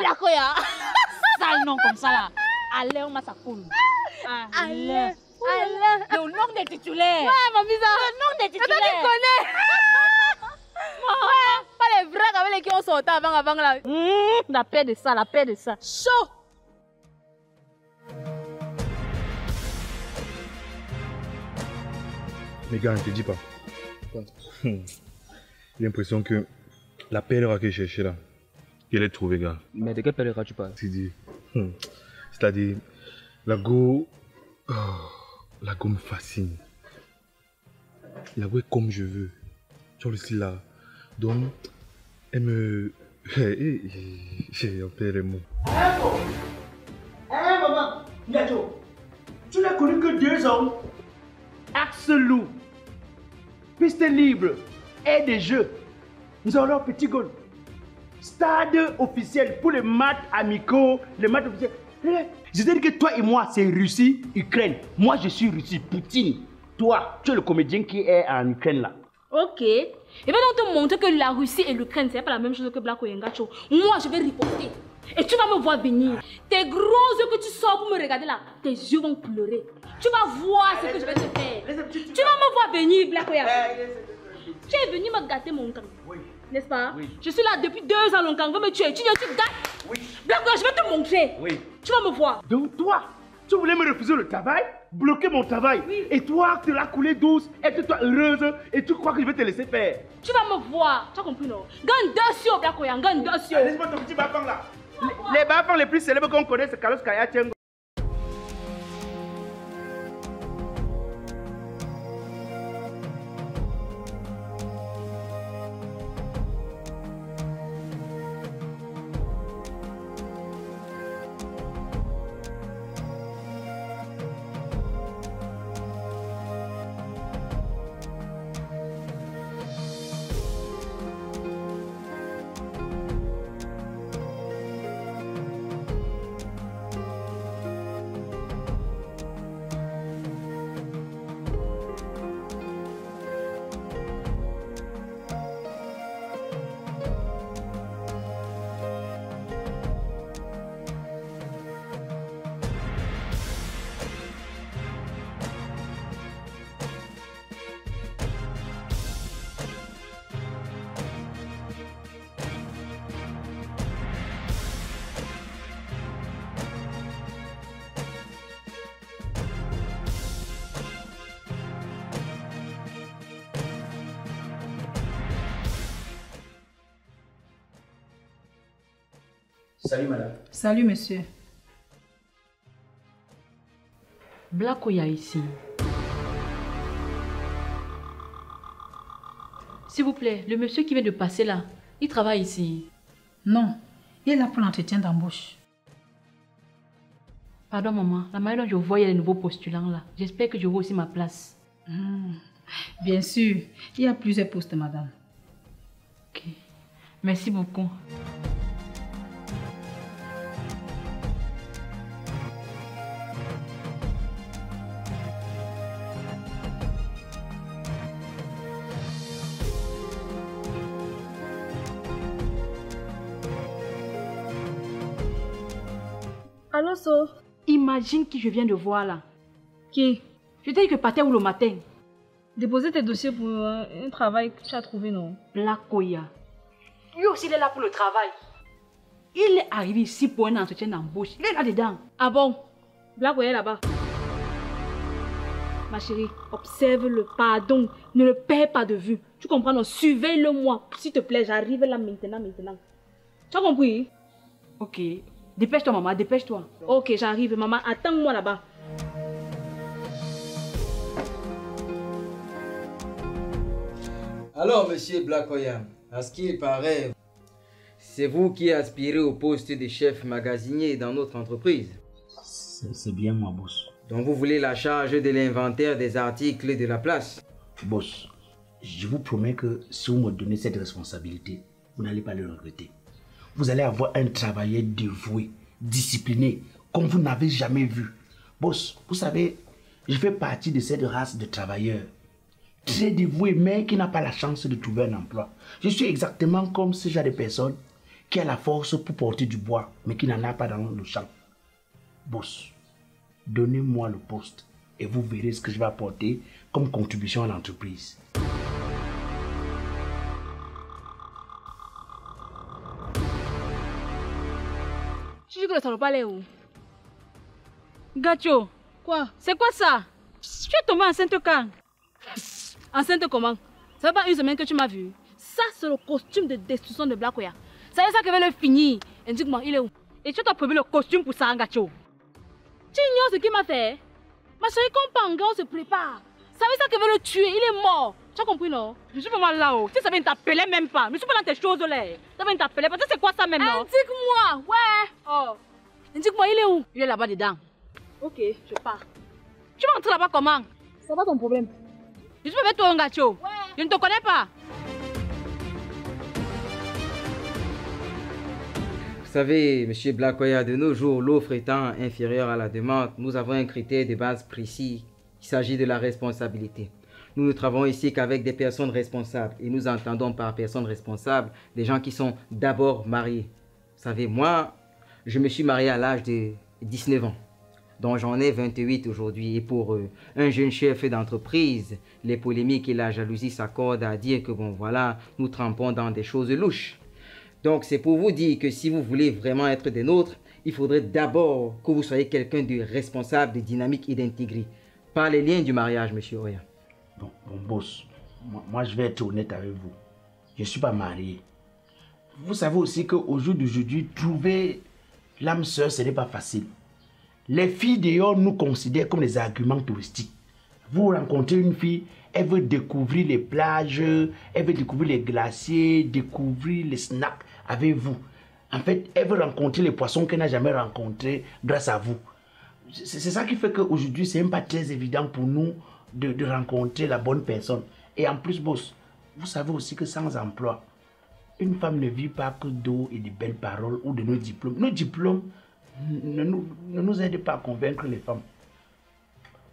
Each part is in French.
sale. Sale nom comme ça là. Alain Massakoul. Alain. Le nom des titulaires. Ouais, mamie, ça. Le nom des titulaires. Tu connais. Ouais, pas les vrais avec les qui ont sorti avant là. La paix de ça, la paix de ça. Chaud. Mais gars, ne te dis pas. J'ai l'impression que la perle que je cherchais là, je l'ai trouvée, gars. Mais de quelle perle tu parles? C'est-à-dire, la go me fascine. La go est comme je veux. Tu vois le style là. Donc, elle me... J'ai un peu les mots. Maman, Niacho, tu n'as connu que 2 hommes. Axe loup, piste libre et des jeux. Nous avons leur petit goal. Stade officiel pour les matchs amicaux, les matchs officiels. Je te dis que toi et moi, c'est Russie, Ukraine. Moi, je suis Russie, Poutine. Toi, tu es le comédien qui est en Ukraine là. Ok. Je vais donc te montrer que la Russie et l'Ukraine, c'est pas la même chose que Black Oyengacho. Moi, je vais riposter. Et tu vas me voir venir. Tes gros yeux que tu sors pour me regarder là, tes yeux vont pleurer. Tu vas voir ce que je vais te faire. Tu vas me voir venir, Black Oyengacho. Tu es venu me gâter mon camp. Oui. N'est-ce pas? Oui. Je suis là depuis 2 ans, mon camp. Me tuer. Tu gâtes. Oui. Black Oyengacho, je vais te montrer. Oui. Tu vas me voir. Donc toi, tu voulais me refuser le travail, bloquer mon travail. Oui. Et toi, tu l'as coulé douce, être toi heureuse, et tu crois que je vais te laisser faire. Tu vas me voir. Tu as compris, non? Gagne 2 siots, Black Oyengacho. Gagne 2 siots. Laisse-moi ton petit bafang là. Les bafangs les plus célèbres qu'on connaît, c'est Carlos Kaya Tchengo. Salut madame. Salut monsieur. Black Oya ici. S'il vous plaît, le monsieur qui vient de passer là, il travaille ici. Non, il est là pour l'entretien d'embauche. Pardon maman, la manière dont je vois il y a les nouveaux postulants là, j'espère que je vois aussi ma place. Bien sûr, il y a plusieurs postes madame. Ok, merci beaucoup. Allô, So? Imagine qui je viens de voir là. Qui? Je t'ai dit que partais où le matin? Déposer tes dossiers pour un travail que tu as trouvé, non? Black Oya. Lui aussi, il est là pour le travail. Il est arrivé ici pour un entretien d'embauche. Il est là-dedans. Ah bon? Black Oya est là-bas. Ma chérie, observe-le, pardon. Ne le perds pas de vue. Tu comprends, non? Surveille-le moi. S'il te plaît, j'arrive là maintenant. Tu as compris? Ok. Dépêche-toi, maman, dépêche-toi. Ok, j'arrive, maman. Attends-moi là-bas. Alors, monsieur Black Oya, à ce qu'il paraît, c'est vous qui aspirez au poste de chef magasinier dans notre entreprise. C'est bien moi, boss. Donc vous voulez la charge de l'inventaire des articles de la place. Boss, je vous promets que si vous me donnez cette responsabilité, vous n'allez pas le regretter. Vous allez avoir un travailleur dévoué, discipliné, comme vous n'avez jamais vu. Boss, vous savez, je fais partie de cette race de travailleurs. Très dévoué, mais qui n'a pas la chance de trouver un emploi. Je suis exactement comme ce genre de personnes qui a la force pour porter du bois, mais qui n'en a pas dans le champ. Boss, donnez-moi le poste et vous verrez ce que je vais apporter comme contribution à l'entreprise. Tu dis que le salopard est où? Gacho, Quoi? c'est quoi ça? Tu es tombée enceinte quand? Enceinte comment? Ça fait pas une semaine que tu m'as vu. Ça, c'est le costume de destruction de Black Oya. Ça y est, ça qui veut le finir. Indique-moi, il est où? Et tu t'as prévu le costume pour ça, Gacho? Tu ignores ce qu'il m'a fait? Ma chérie, comme Panga, on se prépare. Ça veut ça qui veut le tuer, il est mort. Tu as compris, non? Je suis pas mal là-haut. Tu savais, ne t'appelait même pas. Je suis pas dans tes choses là. Tu savais, ne t'appelait pas. Tu sais, c'est quoi ça même, non? Indique-moi, ouais. Oh, Indique-moi, il est où? il est là-bas dedans. Ok, je pars. Tu vas entrer là-bas comment? C'est pas ton problème. Je suis avec toi, Gacho. Ouais. Je ne te connais pas. Vous savez, M. Black Oya, de nos jours, l'offre étant inférieure à la demande, nous avons un critère de base précis. Il s'agit de la responsabilité. Nous ne travaillons ici qu'avec des personnes responsables. Et nous entendons par personnes responsables des gens qui sont d'abord mariés. Vous savez, moi, je me suis marié à l'âge de 19 ans. Donc j'en ai 28 aujourd'hui. Et pour un jeune chef d'entreprise, les polémiques et la jalousie s'accordent à dire que bon voilà, nous trempons dans des choses louches. Donc c'est pour vous dire que si vous voulez vraiment être des nôtres, il faudrait d'abord que vous soyez quelqu'un de responsable, de dynamique et d'intégré. Par les liens du mariage, monsieur Oya. Bon, boss, moi je vais être honnête avec vous. Je ne suis pas marié. Vous savez aussi qu'au jour d'aujourd'hui, trouver l'âme sœur, ce n'est pas facile. Les filles dehors nous considèrent comme des arguments touristiques. Vous rencontrez une fille, elle veut découvrir les plages, elle veut découvrir les glaciers, découvrir les snacks avec vous. En fait, elle veut rencontrer les poissons qu'elle n'a jamais rencontrés grâce à vous. C'est ça qui fait qu'aujourd'hui, ce n'est même pas très évident pour nous de rencontrer la bonne personne. Et en plus, boss, vous savez aussi que sans emploi, une femme ne vit pas que d'eau et de belles paroles ou de nos diplômes. Nos diplômes ne nous aident pas à convaincre les femmes.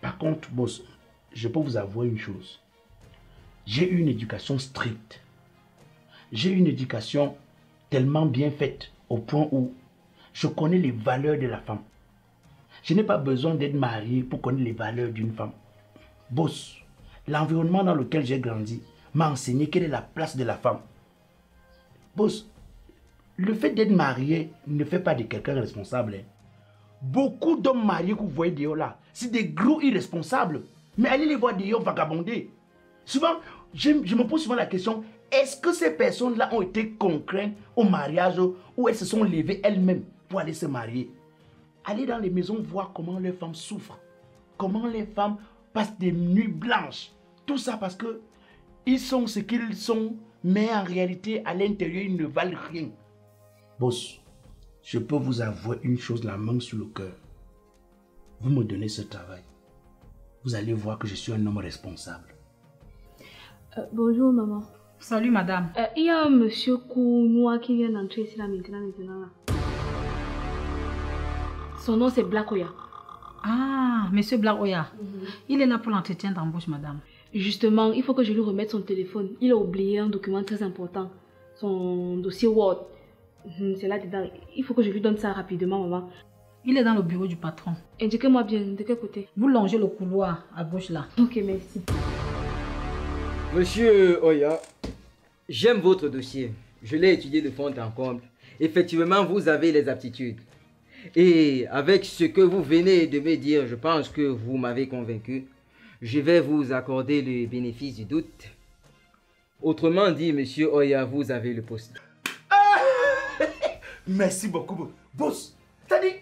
Par contre, boss, je peux vous avouer une chose. J'ai eu une éducation stricte. J'ai eu une éducation tellement bien faite au point où je connais les valeurs de la femme. Je n'ai pas besoin d'être marié pour connaître les valeurs d'une femme. Boss, l'environnement dans lequel j'ai grandi m'a enseigné quelle est la place de la femme. Boss, le fait d'être marié ne fait pas de quelqu'un responsable. Hein. Beaucoup d'hommes mariés que vous voyez dehors là, c'est des gros irresponsables. Mais allez les voir dehors vagabonder. Souvent, je me pose souvent la question, est-ce que ces personnes-là ont été contraintes au mariage ou elles se sont levées elles-mêmes pour aller se marier? Allez dans les maisons voir comment les femmes souffrent. Comment les femmes passent des nuits blanches. Tout ça parce que ils sont ce qu'ils sont, mais en réalité, à l'intérieur, ils ne valent rien. Boss, je peux vous avouer une chose, la main sur le cœur. Vous me donnez ce travail. Vous allez voir que je suis un homme responsable. Bonjour, maman. Salut, madame. Il y a un monsieur Kounoua qui vient d'entrer ici là maintenant. Là. Son nom, c'est Black Oya. Ah, monsieur Black Oya. Il est là pour l'entretien d'embauche, madame. Justement, il faut que je lui remette son téléphone. Il a oublié un document très important. Son dossier Word. C'est là dedans. Il faut que je lui donne ça rapidement, maman. Il est dans le bureau du patron. Indiquez-moi bien, de quel côté? Vous longez le couloir à gauche là. Ok, merci. Monsieur Oya, j'aime votre dossier. Je l'ai étudié de fond en comble. Effectivement, vous avez les aptitudes. Et avec ce que vous venez de me dire, je pense que vous m'avez convaincu. Je vais vous accorder le bénéfice du doute. Autrement dit, monsieur Oya, vous avez le poste. Merci beaucoup, boss. C'est-à-dire,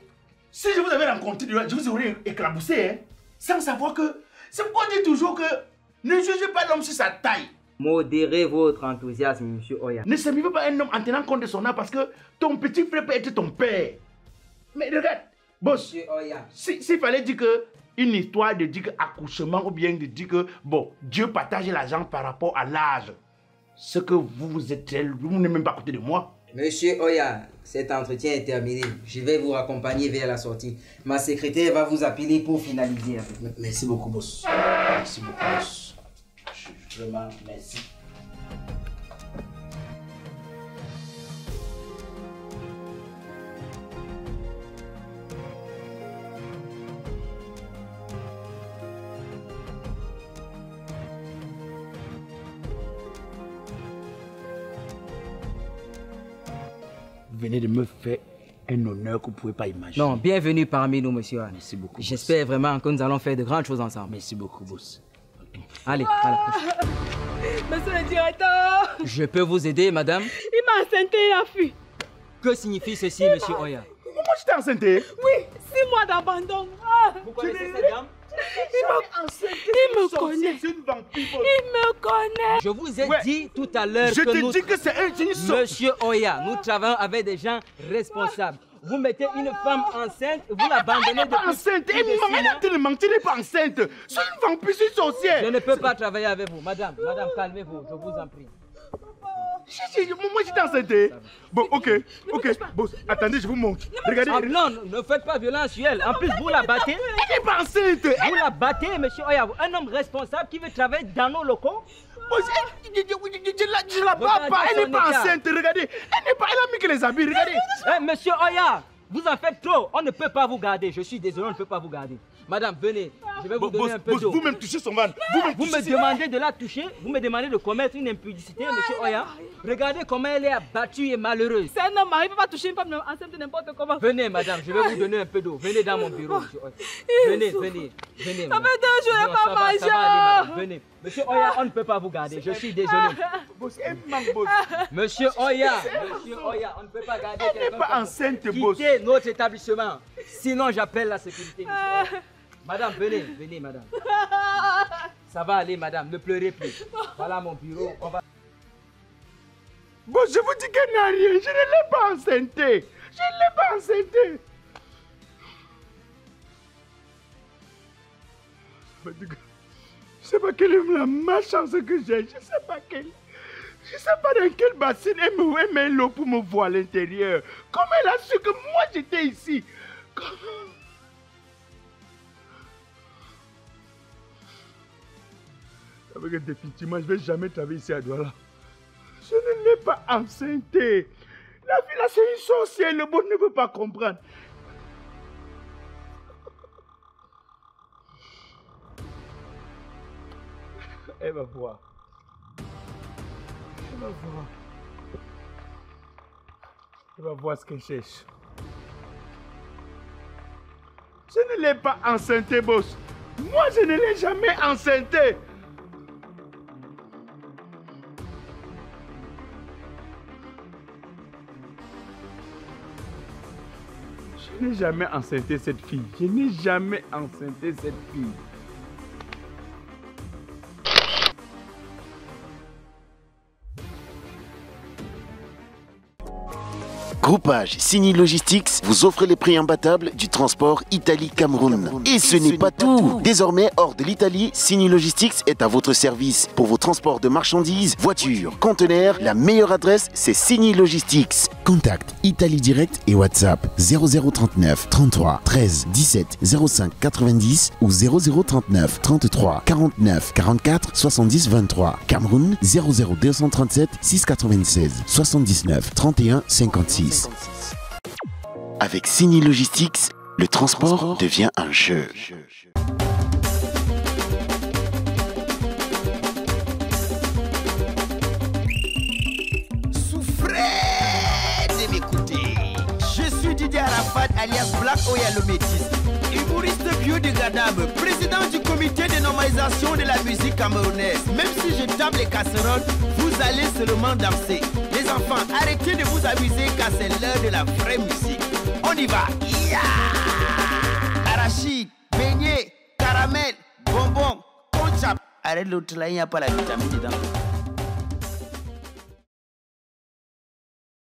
si je vous avais rencontré, je vous aurais éclaboussé, hein, sans savoir que... C'est pourquoi on dit toujours que ne jugez pas l'homme sur sa taille. Modérez votre enthousiasme, monsieur Oya. Ne saviez pas un homme en tenant compte de son âge parce que ton petit frère peut être ton père. Mais regarde, boss, s'il fallait dire que une histoire de dire que accouchement ou bien de dire que, bon, Dieu partage l'argent par rapport à l'âge. Ce que vous êtes, vous n'êtes même pas à côté de moi. Monsieur Oya, cet entretien est terminé. Je vais vous raccompagner vers la sortie. Ma secrétaire va vous appeler pour finaliser. Merci beaucoup, boss. Merci beaucoup, boss. Vraiment, merci. venez de me faire un honneur que vous ne pouvez pas imaginer. Non, bienvenue parmi nous, monsieur. Merci beaucoup. J'espère vraiment que nous allons faire de grandes choses ensemble. Merci beaucoup, boss. Okay. Allez, à la prochaine. Monsieur le directeur. Je peux vous aider, madame? Il m'a enceinté et a fui. Que signifie ceci, monsieur Oya? Moi, j'étais enceinte. Oui, 6 mois d'abandon. Vous connaissez cette dame? Il me connaît. Il me connaît. Je vous ai dit tout à l'heure que nous... Je te dis que c'est une sorte. Monsieur Oya, nous travaillons avec des gens responsables. Vous mettez une femme enceinte et vous l'abandonnez. Elle n'est pas enceinte. Elle n'est pas enceinte. C'est une vampire, c'est une sorcière. Je ne peux pas travailler avec vous. Madame, calmez-vous, je vous en prie. Moi, j'étais enceinte. Bon, ok. Bon, attendez, je vous montre. Regardez. Ah, non, ne faites pas violence sur elle. En plus, vous la battez. Elle n'est pas enceinte. Vous la battez, monsieur Oya. Un homme responsable qui veut travailler dans nos locaux. Je la bats pas. Elle n'est pas enceinte. Regardez. Elle a mis que les habits. Regardez. Monsieur Oya, vous en faites trop. On ne peut pas vous garder. Je suis désolé, on ne peut pas vous garder. Madame, venez. Je vais vous donner un peu d'eau. Vous me touchez son van. Vous me demandez de la toucher. Vous me demandez de commettre une impudicité, monsieur Oya. Regardez comment elle est abattue et malheureuse. C'est un homme, il ne peut pas toucher une femme enceinte n'importe comment. Venez, madame, je vais vous donner un peu d'eau. Venez dans mon bureau, monsieur Oya. Venez. Ça fait 2 jours, il il n'a pas mangé. Ça va aller, madame. Venez. Monsieur Oya, on ne peut pas vous garder. Je suis désolé. Monsieur Oya, on ne peut pas garder quelqu'un. Elle n'est pas enceinte, boss. Quittez notre établissement. Sinon, j'appelle la sécurité, monsieur Oya. Madame, venez, madame. Ça va aller, madame, ne pleurez plus. Voilà mon bureau, on va... Bon, je vous dis qu'elle n'a rien, je ne l'ai pas enceinte. Je ne sais pas quelle est la malchance que j'ai, je sais pas dans quelle bassine elle met l'eau pour me voir à l'intérieur. Comment elle a su que moi j'étais ici? Définitivement, je ne vais jamais travailler ici à Douala. Je ne l'ai pas enceinte. La fille là, c'est une sorcière. Le bon ne veut pas comprendre. Elle va voir. Elle va voir ce qu'elle cherche. Je ne l'ai pas enceinte, boss. Moi, je ne l'ai jamais enceinte. Je n'ai jamais enceinté cette fille. Groupage Signy Logistics vous offre les prix imbattables du transport Italie-Cameroun. Et ce n'est pas tout. Désormais, hors de l'Italie, Signy Logistics est à votre service. Pour vos transports de marchandises, voitures, conteneurs, la meilleure adresse, c'est Signy Logistics. Contact Italie Direct et WhatsApp 0039 33 13 17 05 90 ou 0039 33 49 44 70 23. Cameroun 00237 696 79 31 56. Avec Signy Logistics, le transport devient un jeu. Souffrez de m'écouter. Je suis Didier Arafat alias Black Oya le Métis, humoriste biodégradable, président du comité de normalisation de la musique camerounaise. Même si je tape les casseroles, vous allez seulement danser. Les enfants, arrêtez de vous amuser car c'est l'heure de la vraie musique. On y va. Yeah! Arachide, beignet, caramel, bonbon, conchap. Arrête l'autre là, il n'y a pas la vitamine dedans.